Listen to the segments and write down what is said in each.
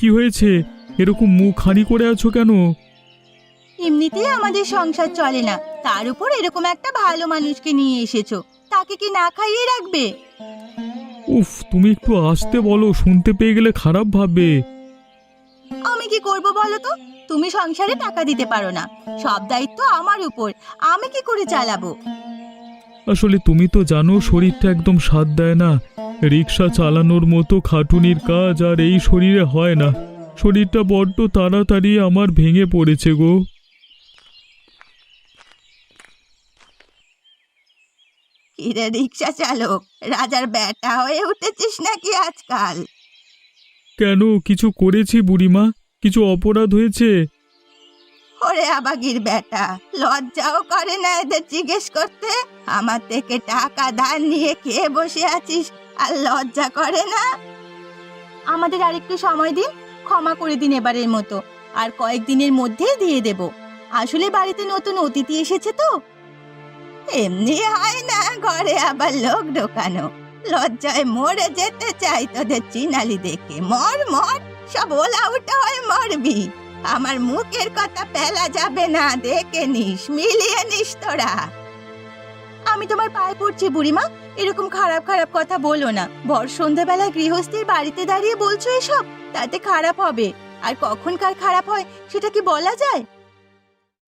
কি হয়েছে? এরকম মুখ খানি করে আছো কেন? এমনিতেই আমাদের সংসার চলে না, তার উপর এরকম একটা ভালো মানুষকে নিয়ে এসেছো, তাকে কি না খাইয়ে রাখবে? উফ, তুমি একটু আসতে বলো, শুনতে পেয়ে গেলে খারাপ ভাববে। আমি কি করব বলো তো? তুমি সংসারে টাকা দিতে পারো না, সব দায়িত্ব আমার উপর, আমি কি করে চালাবো? আসলে তুমি তো জানো শরীরটা একদম সাথ দেয় না। রিক্সা চালানোর মতো খাটুনির কাজ আর এই শরীরে হয় না। শরীরটা বড্ড তাড়াতাড়ি আমার ভেঙে পড়েছে গো। কিরে রিক্সা চালক, রাজার বেটা হয়ে উঠেছিস নাকি আজকাল? কেন, কিছু করেছি বুড়িমা? কিছু অপরাধ হয়েছে? ওরে আবাগির বেটা, লজ্জাও করে না এদের জিজ্ঞেস করতে? আমার থেকে টাকা ধার নিয়ে খেয়ে বসে আছিস আর লজ্জা করে না? আমাদের আরেকটু সময় দিন, ক্ষমা করে দিন এবারের মতো, আর কয়েকদিনের মধ্যেই দিয়ে দেব। আসলে বাড়িতে নতুন অতিথি এসেছে তো। এমনি হয় না ঘরে আবার লোক ঢোকানো। লজ্জায় মরে যেতে চাই তোদের চিনালি দেখে। মর মর, সব ওলা উঠা হয়ে মরবি। আমার মুখের কথা ফেলা যাবে না, দেখে নিস, মিলিয়ে নিস তোরা। আমি তোমার পায়ে পড়ছি বুড়িমা, এরকম খারাপ খারাপ কথা বলো না। ভর সন্ধ্যাবেলায় গৃহস্থীর বাড়িতে দাঁড়িয়ে বলছো এসব, তাতে খারাপ হবে। আর কখন কার খারাপ হয় সেটা কি বলা যায়?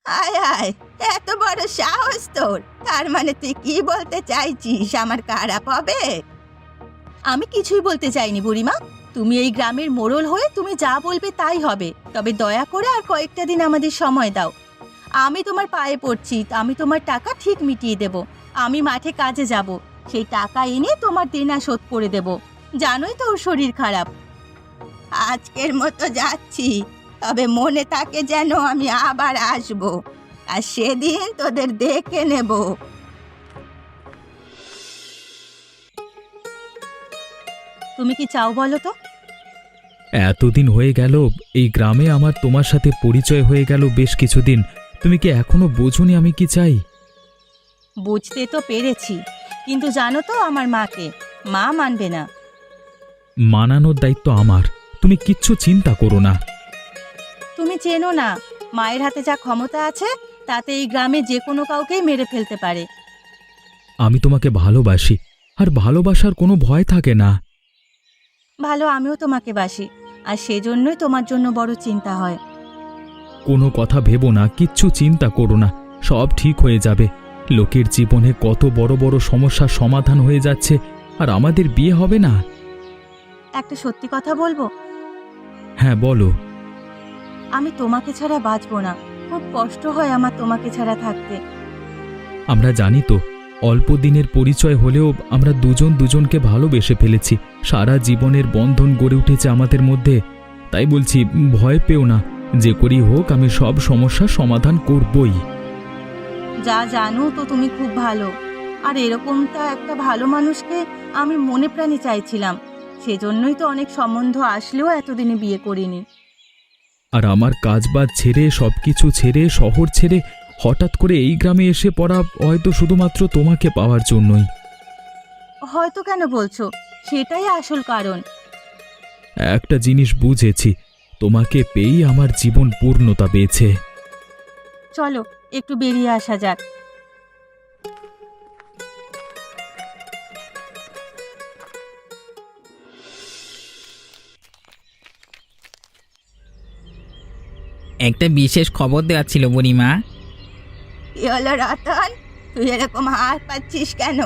আয় আয়, এত বড় সাহস তোর! তার মানে তুই কি বলতে চাইছিস আমার খারাপ হবে? আমি কিছুই বলতে চাইনি বুড়িমা। তুমি এই গ্রামের মোড়ল হয়ে তুমি যা বলবে তাই হবে। তবে দয়া করে আর কয়েকটা দিন আমাদের সময় দাও। আমি তোমার পায়ে পড়ছি, আমি তোমার টাকা ঠিক মিটিয়ে দেব। আমি মাঠে কাজে যাব, সেই টাকা এনে তোমার দেনা শোধ করে দেব। জানোই তো ওর শরীর খারাপ। আজকের মতো যাচ্ছি, তবে মনে থাকে যেন আমি আবার আসব, আর সেদিন তোদের দেখে নেব। তুমি কি চাও বলো তো? এতদিন হয়ে গেল এই গ্রামে আমার তোমার সাথে পরিচয় হয়ে গেল বেশ কিছুদিন। তুমি কি এখনো বোঝোনি আমি কি চাই? বুঝতে তো পেরেছি, কিন্তু জানো তো আমার মাকে, মা মানবে না। মানানোর দায়িত্ব আমার, তুমি কিচ্ছু চিন্তা করো না। তুমি চেনো না, মায়ের হাতে যা ক্ষমতা আছে তাতে এই গ্রামে যে কোনো কাউকেই মেরে ফেলতে পারে। আমি তোমাকে ভালোবাসি, আর ভালোবাসার কোনো ভয় থাকে না। ভালো আমিও তোমাকে বাসি, আর সেজন্যই তোমার জন্য বড় চিন্তা হয়। কোনো কথা ভেবো না, কিচ্ছু চিন্তা করো না, সব ঠিক হয়ে যাবে। লোকের জীবনে কত বড় বড় সমস্যার সমাধান হয়ে যাচ্ছে, আর আমাদের বিয়ে হবে না? একটা সত্যি কথা বলবো? হ্যাঁ বলো। আমি তোমাকে ছাড়া বাঁচবো না, খুব কষ্ট হয় আমার তোমাকে ছাড়া থাকতে। আমরা জানি তো, অল্প দিনের পরিচয় হলেও আমরা দুজন দুজনকে ভালোবেসে ফেলেছি। সারা জীবনের বন্ধন গড়ে উঠেছে আমাদের মধ্যে। তাই বলছি, ভয় পেও না, যে করেই হোক আমি সব সমস্যার সমাধান করবই। যা জানো তো তুমি খুব ভালো, আর এরকমটা একটা ভালো মানুষকে আমি মনে প্রাণে চাইছিলাম। সেজন্যই তো অনেক সম্বন্ধ আসলেও এতদিনে বিয়ে করিনি। আর আমার কাজবাজ ছেড়ে, সবকিছু ছেড়ে, শহর ছেড়ে হঠাৎ করে এই গ্রামে এসে পড়া হয়তো শুধুমাত্র তোমাকে পাওয়ার জন্যই। হয়তো কেন বলছো? সেটাই আসল কারণ। একটা জিনিস বুঝেছি, তোমাকে পেয়েই আমার জীবন পূর্ণতা পেয়েছে। চলো একটু বেরিয়ে আসা যাক। একটা বিশেষ খবর দেওয়ার ছিল বুড়িমা। কি হলো রতন, তুই এরকম হাত পাচ্ছিস কেন?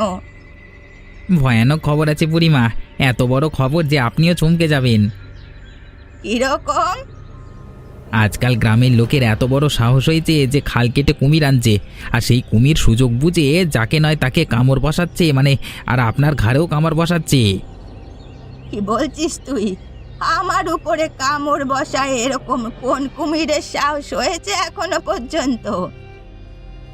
ভয়ানক খবর আছে বুড়িমা, এত বড় খবর যে আপনিও চমকে যাবেন। কিরকম? আজকাল গ্রামের লোকের এত বড় সাহস হয়েছে যে খাল কেটে কুমির আনছে, আর সেই কুমির সুযোগ বুঝে যাকে নয় তাকে কামড় বসাচ্ছে, মানে আর আপনার ঘাড়েও কামড় বসাচ্ছে। কি বলছিস তুই? আমার উপরে কামড় বসায় এরকম কোন কুমিরের সাহস হয়েছে এখনো পর্যন্ত?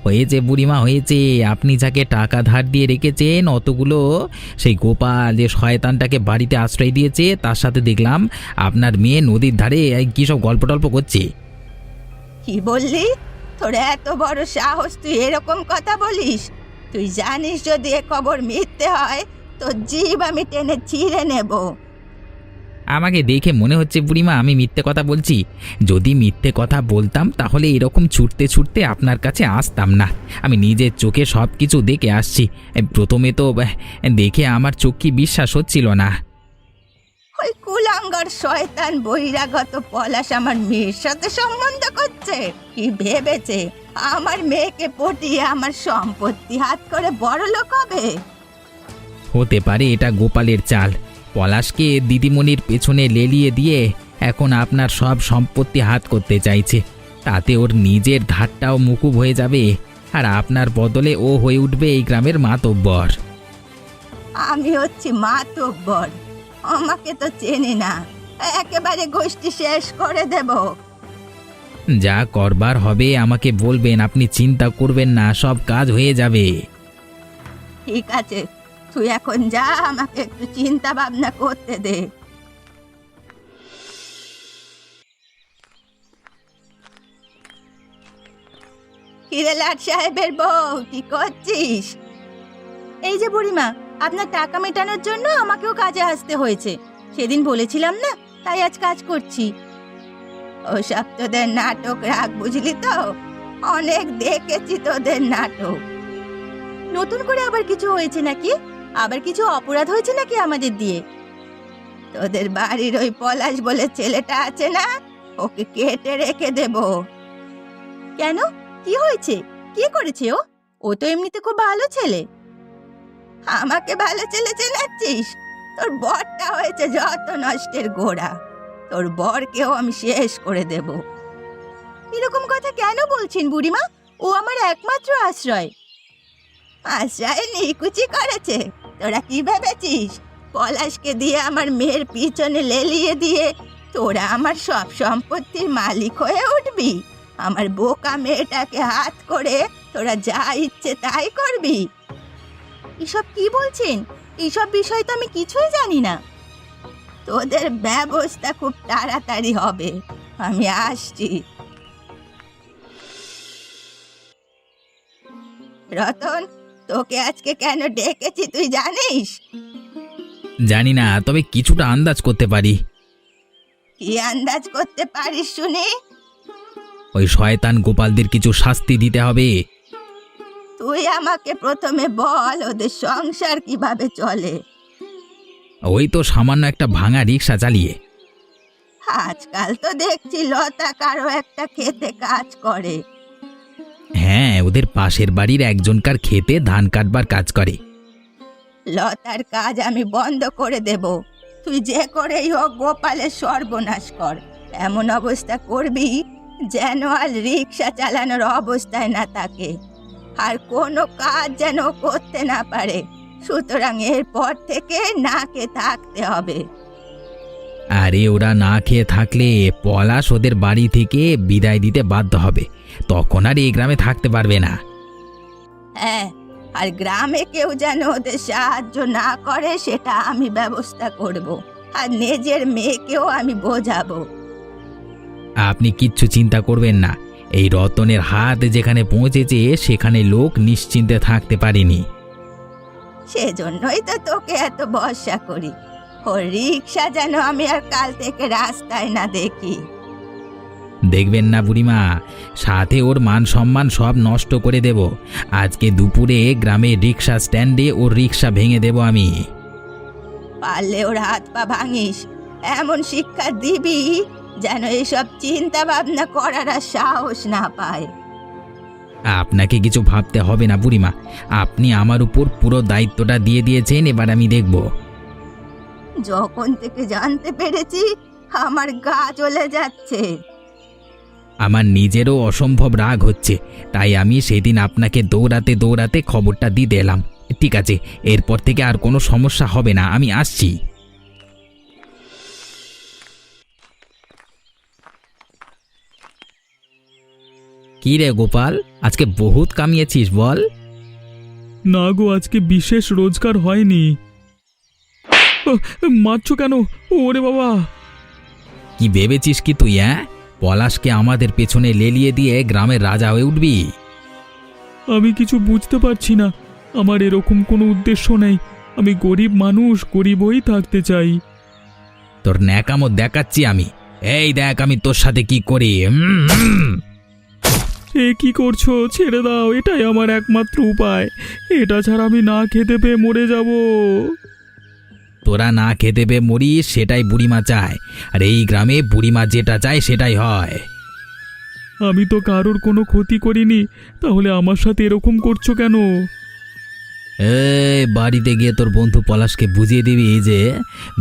হয়েছে বুড়িমা হয়েছে, আপনি যাকে টাকা ধার দিয়ে রেখেছেন অতগুলো, সেই গোপাল যে শয়তানটাকে বাড়িতে আশ্রয় দিয়েছে, তার সাথে দেখলাম আপনার মেয়ে নদীর ধারে কী সব গল্প টল্প করছে। কি বললি? তোর এত বড় সাহস, তুই এরকম কথা বলিস? তুই জানিস যদি এ খবর মিথ্যে হয় তোর জিভ আমি টেনে ছিঁড়ে নেব। আমাকে দেখে মনে হচ্ছে বুড়িমা আমি মিথ্যে কথা বলছি। যদি মিথ্যে কথা বলতাম তাহলে এরকম ছুটতে ছুটতে আপনার কাছে আসতাম না। আমি নিজের চোখে সব কিছু দেখে আসছি। প্রথমে তো দেখে আমার চোখ কি বিশ্বাস হচ্ছিল না। ওই কুলাঙ্গার শয়তান বহিরাগত পলাশ আমার মেয়ের সাথে সম্বন্ধ করছে। কি ভেবেছে আমার মেয়েকে পটিয়ে আমার সম্পত্তি হাত করে বড়লোক হবে? হতে পারে এটা গোপালের চাল। পলাশকে দিদিমণির পেছনে লেলিয়ে দিয়ে এখন আপনার সব সম্পত্তি হাত করতে চাইছে। তাতে ওর নিজের ধারটাও মুকুব হয়ে যাবে, আর আপনার বদলে ও হয়ে উঠবে এই গ্রামের মাতব্বর। আমি হচ্ছি মাতব্বর? আমাকে তো চেনে না, একেবারে গোষ্ঠী শেষ করে দেব। যা করবার হবে আমাকে বলবেন, আপনি চিন্তা করবেন না, সব কাজ হয়ে যাবে। ঠিক আছে, তুই এখন যা, আমাকে একটু চিন্তা ভাবনা করতে দে। কিরে লাট সাহেবের বউ, কি করছিস? এই যে বুড়িমা, আপনার টাকা মেটানোর জন্য আমাকেও কাজে আসতে হয়েছে। সেদিন বলেছিলাম না, তাই আজ কাজ করছি। ওসব তোদের নাটক রাখ, বুঝলি তো? অনেক দেখেছি তোদের নাটক। নতুন করে আবার কিছু হয়েছে নাকি? আবার কিছু অপরাধ হয়েছে নাকি আমাদের দিয়ে? তোদের বাড়ির ওই পলাশ বলে ছেলেটা আছে না, ওকে কেটে রেখে দেব। কেন, কি হয়েছে? কি করেছে ও? ও তো এমনিতে খুব ভালো ছেলে। আমাকে ভালো ছেলে চেনাচ্ছিস? তোর বরটা হয়েছে যত নষ্টের গোড়া। তোর বরকেও আমি শেষ করে দেব। এরকম কথা কেন বলছেন বুড়িমা? ও আমার একমাত্র আশ্রয়। আশ্রয় নিকুচি করেছে? তোরা কি ভেবেছিস পলাশকে দিয়ে আমার মেয়ের পিছনে লেলিয়ে দিয়ে তোরা আমার সব সম্পত্তির মালিক হয়ে উঠবি? আমার বোকা মেয়েটাকে হাত করে তোরা যা ইচ্ছে তাই করবি? এসব কি বলছেন? এইসব বিষয় তো আমি কিছুই জানি না। তোদের ব্যবস্থা খুব তাড়াতাড়ি হবে, আমি আসছি। রতন, তোকে আজকে কেন ডেকেছি তুই জানিস? জানি না, তবে কিছুটা আন্দাজ করতে পারি। কি আন্দাজ করতে পারিস শুনি? ওই শয়তান গোপালদের কিছু শাস্তি দিতে হবে। তুই আমাকে প্রথমে বল ওদের সংসার কিভাবে চলে। ওই তো সামান্য একটা ভাঙা রিক্সা চালিয়ে। আজকাল তো দেখছি লতা কারো একটা খেতে কাজ করে। হ্যাঁ, ওদের পাশের বাড়ির একজনকার খেতে ধান কাটবার কাজ করে। লতার কাজ আমি বন্ধ করে দেব। তুই যে করেই হোক গোপালের সর্বনাশ কর। এমন অবস্থা করবি যেন আর রিক্সা চালানোর অবস্থায় না থাকে, আর কোনো কাজ যেন করতে না পারে। সুতরাং এরপর থেকে না খেয়ে থাকতে হবে। আরে ওরা না খেয়ে থাকলে পলাশ ওদের বাড়ি থেকে বিদায় দিতে বাধ্য হবে, তখন আর এই গ্রামে থাকতে পারবে না। হ্যাঁ, আর গ্রামে কেউ যেন ওদের সাহায্য না করে সেটা আমি ব্যবস্থা করব, আর নিজের মেয়েকেও আমি বোঝাবো। আপনি কিচ্ছু চিন্তা করবেন না, এই রতনের হাত যেখানে পৌঁছেছে সেখানে লোক নিশ্চিন্তে থাকতে পারেনি। সেজন্যই তো তোকে এত ভরসা করি। ওর রিক্সা যেন আমি আর কাল থেকে রাস্তায় না দেখি। দেখবেন না বুড়িমা, সাথে ওর মান সম্মান সব নষ্ট করে দেব। আজকে দুপুরে গ্রামের রিক্সা স্ট্যান্ডে ওর রিক্সা ভেঙে দেব আমি। পারলে ওর হাত পা ভাঙিস, এমন শিক্ষা দিবি যেন এসব চিন্তা ভাবনা করার আর সাহস না পায়। আপনাকে কিছু ভাবতে হবে না বুড়িমা, আপনি আমার উপর পুরো দায়িত্বটা দিয়ে দিয়েছেন, এবার আমি দেখব। যখন থেকে জানতে পেরেছি আমার গা জ্বলে যাচ্ছে। আমার নিজেরও অসম্ভব রাগ হচ্ছে, তাই আমি সেদিন আপনাকে দৌড়াতে দৌড়াতে খবরটা দিয়ে এলাম। ঠিক আছে, এরপর থেকে আর কোনো সমস্যা হবে না, আমি আসছি। কি রে গোপাল, আজকে বহুত কামিয়েছিস বল। না গো, আজকে বিশেষ রোজগার হয়নি। মারছো কেন? ওরে বাবা! কি ভেবেছিস কি তুই? পলাশকে আমাদের পেছনে লেলিয়ে দিয়ে গ্রামের রাজা হয়ে উঠবি? আমি কিছু বুঝতে পারছি না। আমার এরকম কোনো উদ্দেশ্য নেই। আমি গরিব মানুষ, গরিব হয়েই থাকতে চাই। তোর ন্যাকামো দেখাচ্ছি আমি। এই দেখ আমি তোর সাথে কি করি। এ কি করছো? ছেড়ে দাও, এটাই আমার একমাত্র উপায়। এটা ছাড়া আমি না খেতে পেয়ে মরে যাব। তোরা না খেতে পেয়ে মরিস সেটাই বুড়িমা চায়, আর এই গ্রামে বুড়িমা যেটা চায় সেটাই হয়। আমি তো কারোর কোনো ক্ষতি করিনি, তাহলে আমার সাথে এরকম করছো কেন? এই বাড়িতে গিয়ে তোর বন্ধু পলাশকে বুঝিয়ে দিবি যে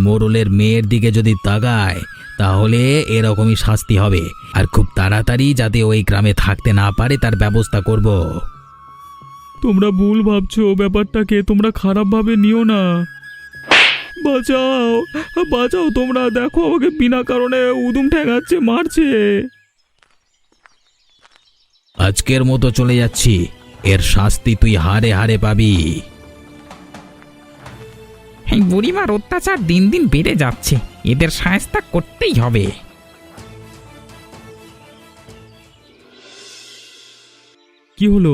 মোড়লের মেয়ের দিকে যদি তাকায় তাহলে এরকমই শাস্তি হবে, আর খুব তাড়াতাড়ি যাতে ওই গ্রামে থাকতে না পারে তার ব্যবস্থা করব। তোমরা ভুল ভাবছো ব্যাপারটাকে, তোমরা খারাপভাবে নিও না। বাঁচাও, বাঁচাও তোমরা, দেখো আমাকে বিনা কারণে উদুম ঠেঙাচ্ছে, মারছে। আজকের মতো চলে যাচ্ছি, এর শাস্তি তুই হারে হারে পাবি। এই বুড়িমার অত্যাচার দিন দিন বেড়ে যাচ্ছে, এদের শায়েস্তা করতেই হবে। কি হলো?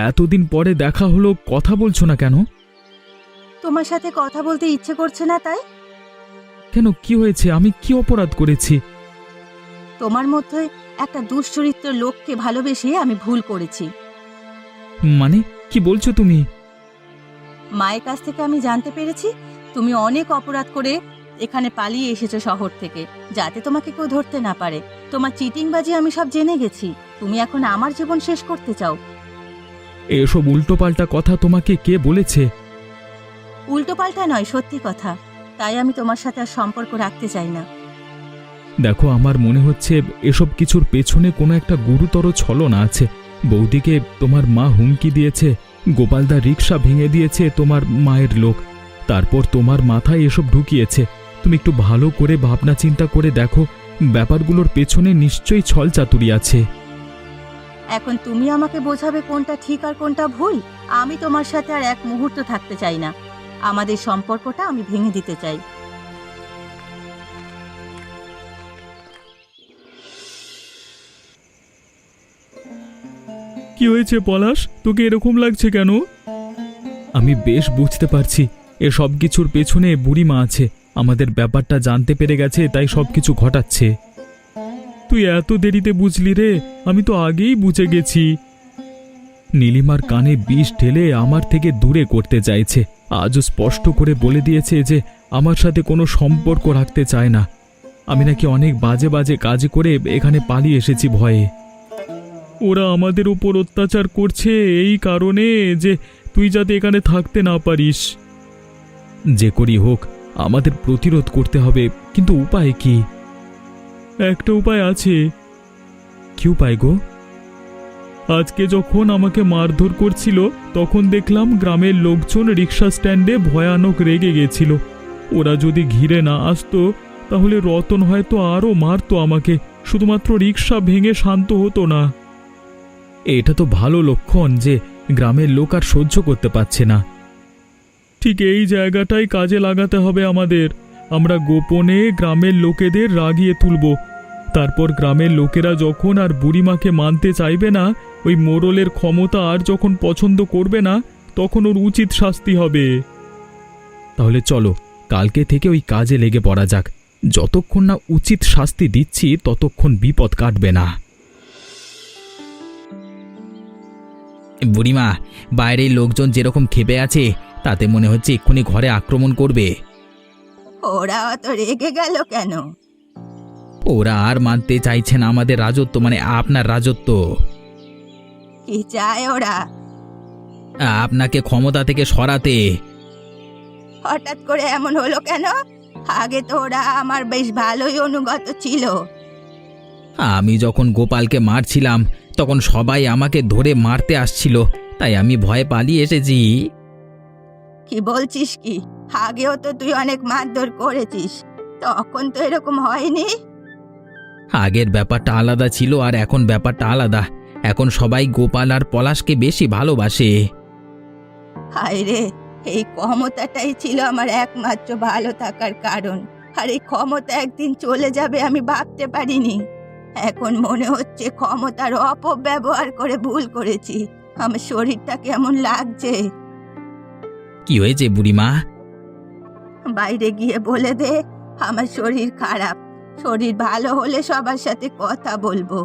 এতদিন পরে দেখা হলো, কথা বলছো না কেন? তোমার সাথে কথা বলতে ইচ্ছে করছে না তাই? কেন, কি হয়েছে? আমি কি অপরাধ করেছি? তোমার মধ্যে একটা দুশ্চরিত্র লোককে ভালোবেসে আমি ভুল করেছি। মানে কি বলছো তুমি? মায়ের কাছ থেকে আমি জানতে পেরেছি তুমি অনেক অপরাধ করে এখানে পালিয়ে এসেছো শহর থেকে, যাতে তোমাকে কেউ ধরতে না পারে। তোমার চিটিংবাজি আমি সব জেনে গেছি। তুমি এখন আমার জীবন শেষ করতে চাও। এসব উল্টোপাল্টা কথা তোমাকে কে বলেছে? উল্টোপাল্টা নয়, সত্যি কথা। তাই আমি তোমার সাথে আর সম্পর্ক রাখতে চাই না। দেখো, আমার মনে হচ্ছে এসব কিছুর পেছনে কোনো একটা গুরুতর ছলনা আছে। বৌদিকে তোমার মা হুমকি দিয়েছে, গোপালদা রিক্সা ভেঙে দিয়েছে তোমার মায়ের লোক, তারপর তোমার মাথায় এসব ঢুকিয়েছে। তুমি একটু ভালো করে ভাবনা চিন্তা করে দেখো, ব্যাপারগুলোর পেছনে নিশ্চয়ই ছল চাতুরি আছে। এখন তুমি আমাকে বোঝাবে কোনটা ঠিক আর কোনটা ভুল। আমি তোমার সাথে আর এক মুহূর্ত থাকতে চাই না। আমাদের সম্পর্কটা আমি ভেঙে দিতে চাই। কি হয়েছে পলাশ, তোকে এরকম লাগছে কেন? আমি বেশ বুঝতে পারছি এসব কিছুর পেছনে বুড়িমা আছে। আমাদের ব্যাপারটা জানতে পেরে গেছে, তাই সবকিছু ঘটাচ্ছে। তুই এত দেরিতে বুঝলি রে? আমি তো আগেই বুঝে গেছি। নীলিমার কানে বিষ ঢেলে আমার থেকে দূরে করতে চাইছে। আজও স্পষ্ট করে বলে দিয়েছে যে আমার সাথে কোনো সম্পর্ক রাখতে চায় না। আমি নাকি অনেক বাজে বাজে কাজ করে এখানে পালিয়ে এসেছি ভয়ে। ওরা আমাদের উপর অত্যাচার করছে এই কারণে যে তুই যাতে এখানে থাকতে না পারিস। যে করি হোক, আমাদের প্রতিরোধ করতে হবে, কিন্তু উপায় কি? একটা উপায় আছে। কি উপায় গো? আজকে যখন আমাকে মারধর করছিল তখন দেখলাম গ্রামের লোকজন রিক্সা স্ট্যান্ডে ভয়ানক রেগে গেছিল। ওরা যদি ঘিরে না আসতো তাহলে রতন হয়তো আরও মারতো আমাকে, শুধুমাত্র রিক্সা ভেঙে শান্ত হতো না। এটা তো ভালো লক্ষণ যে গ্রামের লোক আর সহ্য করতে পারছে না। ঠিক এই জায়গাটাই কাজে লাগাতে হবে আমাদের। আমরা গোপনে গ্রামের লোকেদের রাগিয়ে তুলব। তারপর গ্রামের লোকেরা যখন আর বুড়িমাকে মানতে চাইবে না, ওই মোড়লের ক্ষমতা আর যখন পছন্দ করবে না, তখন ওর উচিত শাস্তি হবে। তাহলে চলো, কালকে থেকে ওই কাজে লেগে পড়া যাক। যতক্ষণ না উচিত শাস্তি দিচ্ছি ততক্ষণ বিপদ কাটবে না। বুড়িমা, বাইরের লোকজন যেরকম ক্ষেপে আছে তাতে মনে হচ্ছে এক্ষুনি ঘরে আক্রমণ করবে। ওরা অত রেগে গেল কেন? ওরা আর মানতে চাইছে না আমাদের রাজত্ব, মানে আপনার রাজত্ব। কি চায় ওরা? আপনাকে ক্ষমতা থেকে সরাতে। হঠাৎ করে এমন হলো কেন? আগে তো ওরা আমার বেশ ভালোই অনুগত ছিল। আমি যখন গোপালকে মারছিলাম তখন সবাই আমাকে ধরে মারতে আসছিল, তাই আমি ভয়ে পালিয়ে এসেছি। কি বলছিস কি? আগেও তো তুই অনেক মারধর করেছিস, তখন তো এরকম হয়নি। আগের ব্যাপারটা আলাদা ছিল আর এখন ব্যাপারটা আলাদা। এখন সবাই গোপাল আর পলাশকে বেশি ভালোবাসে। হায় রে, এই ক্ষমতাটাই ছিল আমার একমাত্র ভালো থাকার কারণ, আর এই ক্ষমতা একদিন চলে যাবে আমি ভাবতে পারিনি। এখন মনে হচ্ছে ক্ষমতার অপব্যবহার করে ভুল করেছি। আমার শরীরটা কেমন লাগছে। কি হয়েছে বুড়িমা? বাইরে গিয়ে বলে দে আমার শরীর খারাপ। শরীর ভালো হলে সবার সাথে কথা বলবো।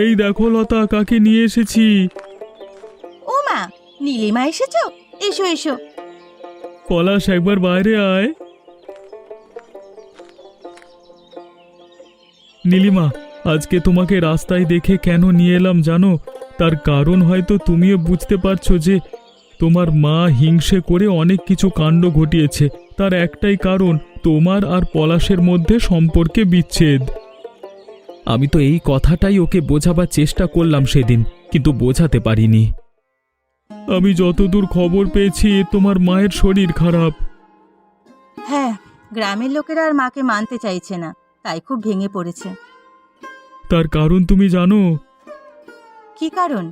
এই দেখো লতা, কাকে নিয়ে এসেছি। ও মা, নীলিমা এসেছো? এসো এসো। পলাশ, একবার বাইরে আয়। নীলিমা, আজকে তোমাকে রাস্তায় দেখে কেন নিয়ে এলাম জানো? তার কারণ হয়তো তুমিও বুঝতে পারছো যে তোমার মা হিংসে করে অনেক কিছু কাণ্ড ঘটিয়েছে। তার একটাই কারণ, তোমার আর পলাশের মধ্যে সম্পর্কে বিচ্ছেদ। আমি তো এই কথাটাই ওকে বোঝাবার চেষ্টা করলাম সেদিন, কিন্তু বোঝাতে পারিনি। আমি যতদূর খবর পেয়েছি তোমার মায়ের শরীর খারাপ। হ্যাঁ, গ্রামের লোকেরা আর মাকে মানতে চাইছে না, তাই খুব ভেঙে পড়েছে। তার কারণ তুমি জানো? কি কারণ?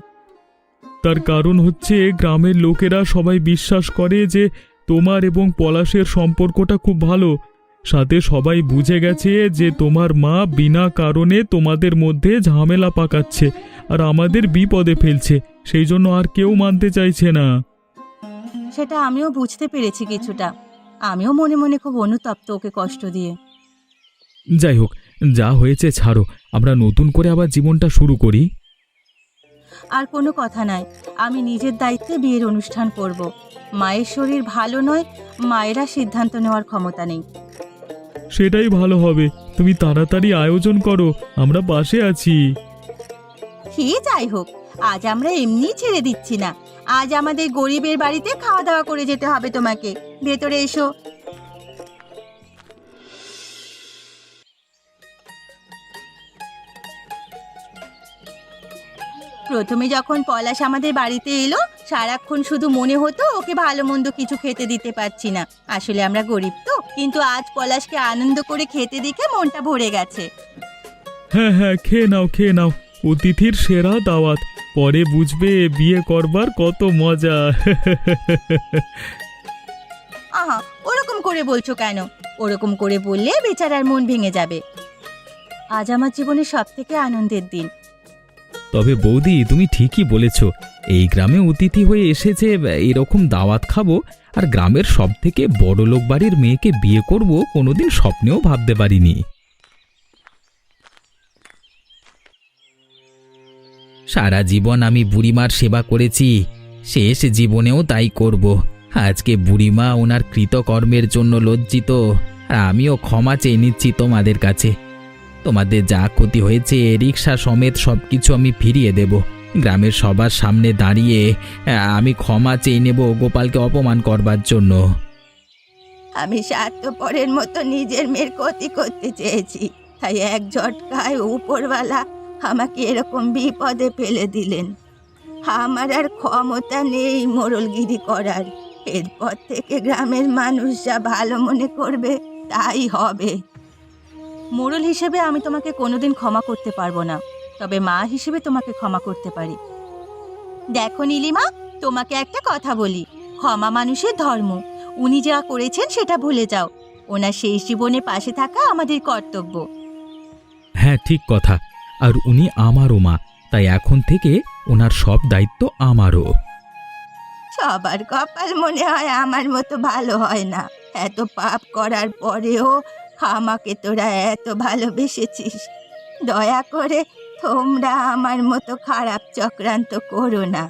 তার কারণ হচ্ছে গ্রামের লোকেরা সবাই বিশ্বাস করে যে তোমার এবং পলাশের সম্পর্কটা খুব ভালো। সাথে সবাই বুঝে গেছে যে তোমার মা বিনা কারণে তোমাদের মধ্যে ঝামেলা পাকাচ্ছে আর আমাদের বিপদে ফেলছে, সেই জন্য আর কেউ মানতে চাইছে না। সেটা আমিও বুঝতে পেরেছি কিছুটা। আমিও মনে মনে খুব অনুতপ্ত ওকে কষ্ট দিয়ে। যাই হোক, যা হয়েছে ছাড়ো, আমরা নতুন করে আবার জীবনটা শুরু করি। আর কোনো কথা নাই, আমি নিজের দায়িত্বে বিয়ের অনুষ্ঠান করব। মায়ের শরীর ভালো নয়, মায়েরা সিদ্ধান্ত নেওয়ার ক্ষমতা নেই। সেটাই ভালো হবে, তুমি তাড়াতাড়ি আয়োজন করো, আমরা পাশে আছি। কি যাই হোক, আজ আমরা এমনি ছেড়ে দিচ্ছি না। আজ আমাদের গরিবের বাড়িতে খাওয়া দাওয়া করে যেতে হবে তোমাকে। ভেতরে এসো। প্রথমে যখন পলাশ আমাদের বাড়িতে এলো, সারাক্ষণ শুধু মনে হতো ওকে ভালো মন্দ কিছু খেতে দিতে পারছি না। আসলে আমরা গরিব তো, কিন্তু আজ পলাশকে আনন্দ করে খেতে দেখে মনটা ভরে গেছে। হ্যাঁ হ্যাঁ, খেয়ে নাও খেয়ে নাও, অতিথির সেরা দাওয়াত। পরে বুঝবে বিয়ে করবার কত মজা। আহা, ওরকম করে বলছো কেন? ওরকম করে বললে বেচারার মন ভেঙে যাবে। আজ আমার জীবনের সবথেকে আনন্দের দিন। তবে বৌদি, তুমি ঠিকই বলেছ, এই গ্রামে অতিথি হয়ে এসেছে, এরকম দাওয়াত খাবো আর গ্রামের সবথেকে বড়লোক বাড়ির মেয়েকে বিয়ে করব, কোনোদিন স্বপ্নেও ভাবতে পারিনি। সারা জীবন আমি বুড়িমার সেবা করেছি, শেষ জীবনেও তাই করব। আজকে বুড়িমা ওনার কৃতকর্মের জন্য লজ্জিত, আর আমিও ক্ষমা চেয়ে নিচ্ছি তোমাদের কাছে। তোমাদের যা ক্ষতি হয়েছে রিক্সা সমেত সবকিছু আমি ফিরিয়ে দেব। গ্রামের সবার সামনে দাঁড়িয়ে আমি ক্ষমা চেয়ে নেব গোপালকে অপমান করবার জন্য। আমি স্বার্থপরের মতো নিজের মেয়ের ক্ষতি করতে চেয়েছি, তাই এক ঝটকায় উপরওয়ালা আমাকে এরকম বিপদে ফেলে দিলেন। আমার আর ক্ষমতা নেই মোড়লগিরি করার। এরপর থেকে গ্রামের মানুষ যা ভালো মনে করবে তাই হবে। মোড়ল হিসেবে আমি তোমাকে কোনোদিন ক্ষমা করতে পারবো না, তবে মা হিসেবে তোমাকে ক্ষমা করতে পারি। দেখো নীলিমা, তোমাকে একটা কথা বলি, ক্ষমা মানুষের ধর্ম। উনি যা করেছেন সেটা ভুলে যাও। ওনার শেষ জীবনে পাশে থাকা আমাদের কর্তব্য। হ্যাঁ, ঠিক কথা। আর উনি আমারও মা, তাই এখন থেকে ওনার সব দায়িত্ব আমারও। সবার কপাল মনে হয় আমার মতো ভালো হয় না। এত পাপ করার পরেও আমাকে তোরা এত ভালোবেসেছিস। দয়া করে তোমরা আমার মতো খারাপ চক্রান্ত করো না।